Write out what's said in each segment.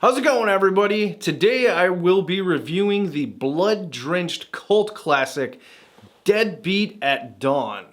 How's it going, everybody? Today I will be reviewing the blood-drenched cult classic Deadbeat at Dawn.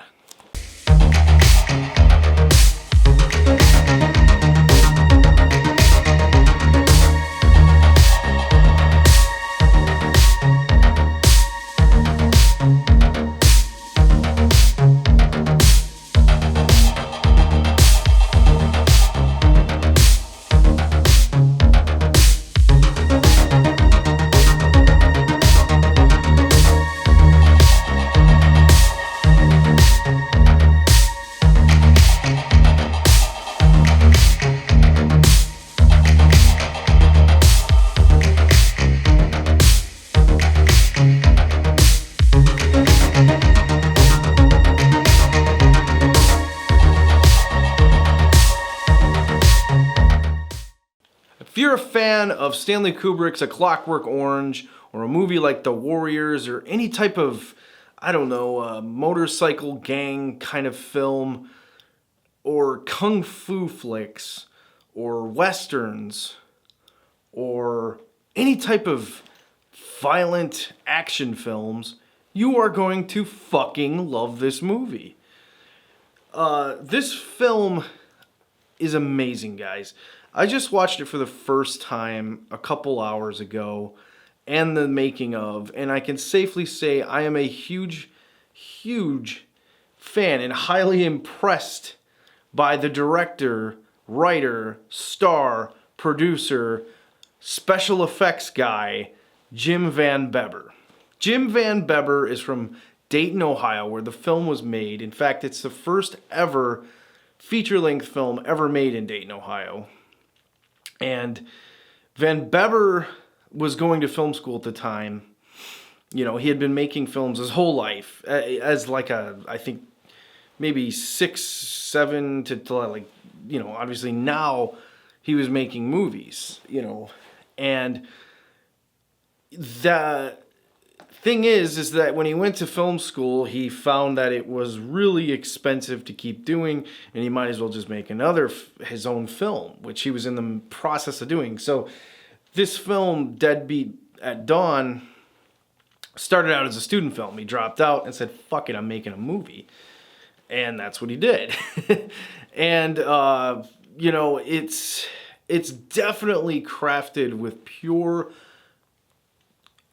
If you're a fan of Stanley Kubrick's A Clockwork Orange, or a movie like The Warriors, or any type of, motorcycle gang kind of film, or kung fu flicks, or westerns, or any type of violent action films, you are going to fucking love this movie. This film is amazing, guys. I just watched it for the first time a couple hours ago, and the making of, and I can safely say I am a huge fan and highly impressed by the director, writer, star, producer, special effects guy, Jim Van Bebber. Jim Van Bebber is from Dayton, Ohio, where the film was made. In fact, it's the first ever feature-length film ever made in Dayton, Ohio. And Van Bebber was going to film school at the time. You know, he had been making films his whole life as like I think maybe 6, 7 to like, obviously now he was making movies, and the thing is that when he went to film school, he found that it was really expensive to keep doing, and he might as well just make his own film, which he was in the process of doing. So this film, Deadbeat at Dawn, started out as a student film. He dropped out and said, fuck it, I'm making a movie. And that's what he did. And, it's definitely crafted with pure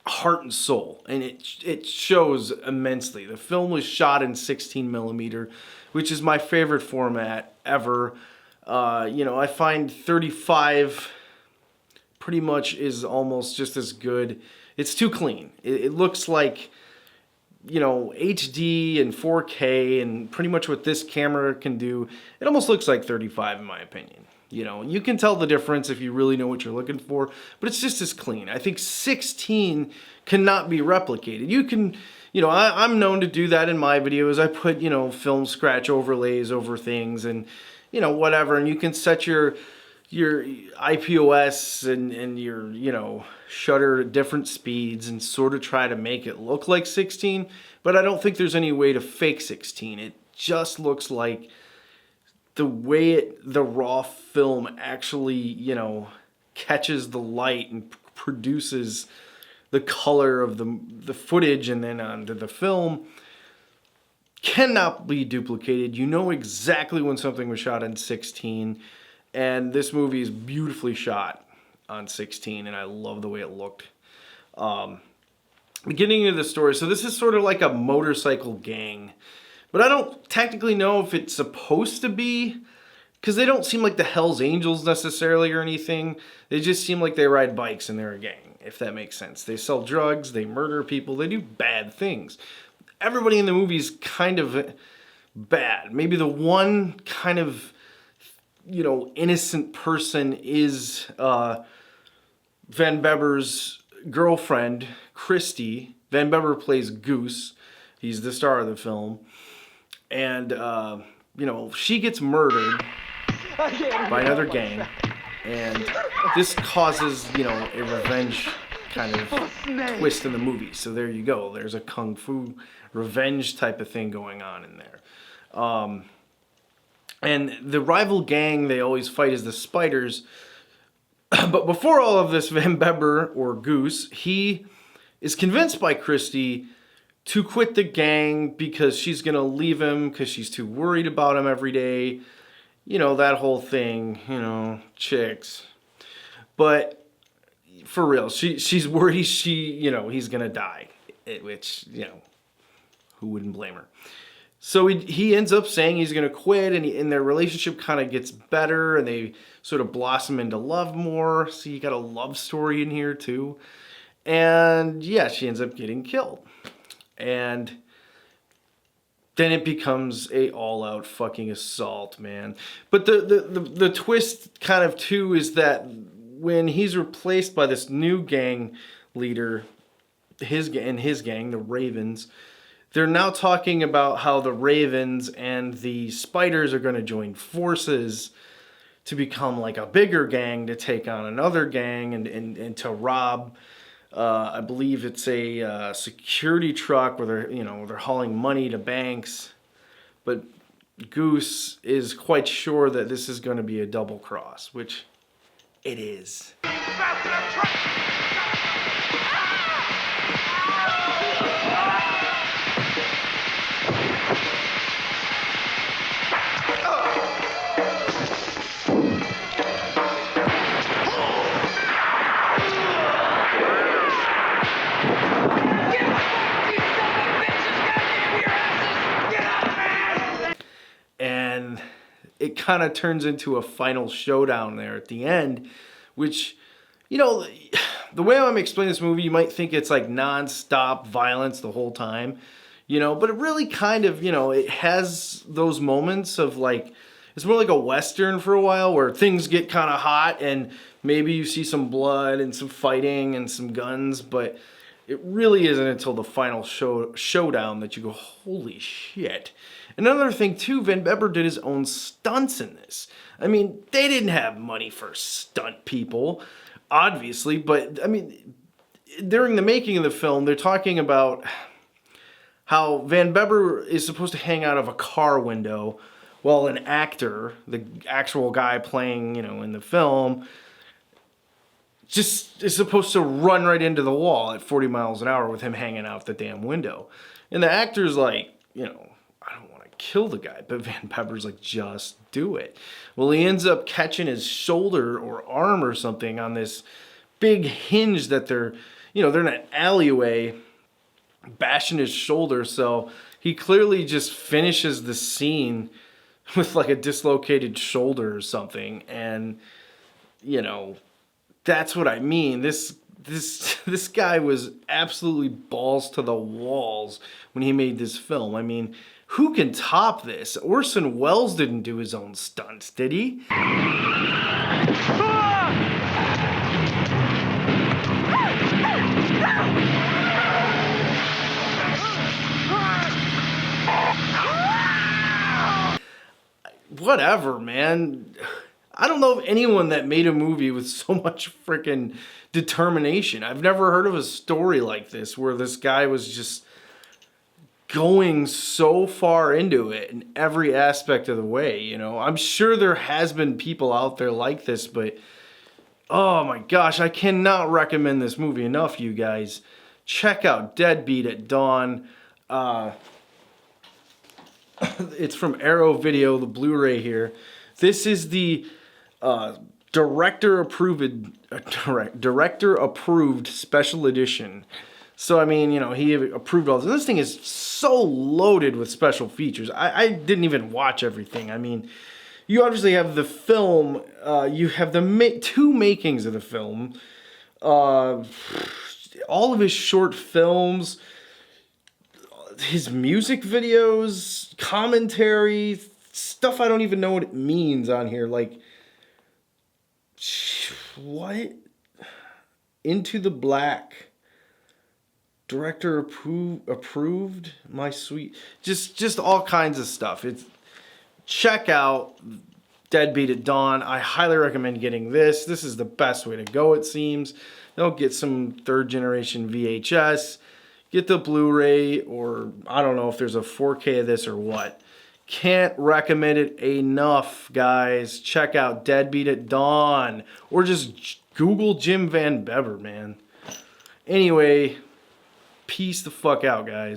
heart and soul, and it shows immensely. The film was shot in 16 millimeter, which is my favorite format ever. I find 35 pretty much is almost just as good. It's too clean. It looks like, HD and 4K, and pretty much what this camera can do. It almost looks like 35 in my opinion. You can tell the difference if you really know what you're looking for, but it's just as clean. I think 16 cannot be replicated. You can, I'm known to do that in my videos. I put, film scratch overlays over things and, whatever, and you can set your IPOS and your, shutter at different speeds and sort of try to make it look like 16, but I don't think there's any way to fake 16. It just looks like the way the raw film actually, catches the light and produces the color of the footage and then onto the film cannot be duplicated. You know exactly when something was shot in 16, and this movie is beautifully shot on 16, and I love the way it looked. Beginning of the story, so this is sort of like a motorcycle gang. But I don't technically know if it's supposed to be, because they don't seem like the Hells Angels necessarily or anything. They just seem like they ride bikes and they're a gang, if that makes sense. They sell drugs, they murder people, they do bad things. Everybody in the movie is kind of bad. Maybe the one kind of, innocent person is Van Bebber's girlfriend, Christy. Van Bebber plays Goose. He's the star of the film. And, she gets murdered by another gang, and this causes, a revenge kind of twist in the movie. So there you go. There's a kung fu revenge type of thing going on in there. And the rival gang they always fight is the Spiders. But before all of this, Van Bebber, or Goose, he is convinced by Christy to quit the gang because she's going to leave him because she's too worried about him every day. You know, that whole thing, you know, chicks. But for real, she's worried he's going to die, which, you know, who wouldn't blame her? So he ends up saying he's going to quit, and their relationship kind of gets better, and they sort of blossom into love more. So you got a love story in here too. And yeah, she ends up getting killed. And then it becomes a all-out fucking assault, man. But the twist kind of too is that when he's replaced by this new gang leader, his gang, the Ravens, they're now talking about how the Ravens and the Spiders are going to join forces to become like a bigger gang to take on another gang and to rob. I believe it's a security truck where they're hauling money to banks. But Goose is quite sure that this is going to be a double cross, which it is. And it kind of turns into a final showdown there at the end, which, you know, the way I'm explaining this movie, you might think it's like non-stop violence the whole time, you know, but it really kind of, you know, it has those moments of like, it's more like a Western for a while where things get kind of hot and maybe you see some blood and some fighting and some guns, but it really isn't until the final showdown that you go, holy shit. Another thing too, Van Bebber did his own stunts in this. I mean, they didn't have money for stunt people, obviously, but I mean, during the making of the film, they're talking about how Van Bebber is supposed to hang out of a car window while an actor, the actual guy playing, you know, in the film, just is supposed to run right into the wall at 40 miles an hour with him hanging out the damn window. And the actor's like, you know, I don't want to kill the guy, but Van Bebber's like, just do it. Well, he ends up catching his shoulder or arm or something on this big hinge that they're in an alleyway, bashing his shoulder. So he clearly just finishes the scene with like a dislocated shoulder or something. And, you know, that's what I mean. This guy was absolutely balls to the walls when he made this film. I mean, who can top this? Orson Welles didn't do his own stunts, did he? Whatever, man. I don't know of anyone that made a movie with so much freaking determination. I've never heard of a story like this where this guy was just going so far into it in every aspect of the way, you know. I'm sure there has been people out there like this, but oh my gosh, I cannot recommend this movie enough, you guys. Check out Deadbeat at Dawn. It's from Arrow Video, the Blu-ray here. This is the director approved special edition. So I mean, you know, he approved all this. And this thing is so loaded with special features. I didn't even watch everything. I mean, you obviously have the film. You have the two makings of the film. All of his short films, his music videos, commentary, stuff I don't even know what it means on here. Like, what? Into the Black. Director approved. My sweet. Just all kinds of stuff. Check out Deadbeat at Dawn. I highly recommend getting this. This is the best way to go, it seems. Don't get some third generation VHS. Get the Blu-ray, or I don't know if there's a 4K of this or what. Can't recommend it enough, guys. Check out Deadbeat at Dawn. Or just Google Jim Van Bebber, man. Anyway, peace the fuck out, guys.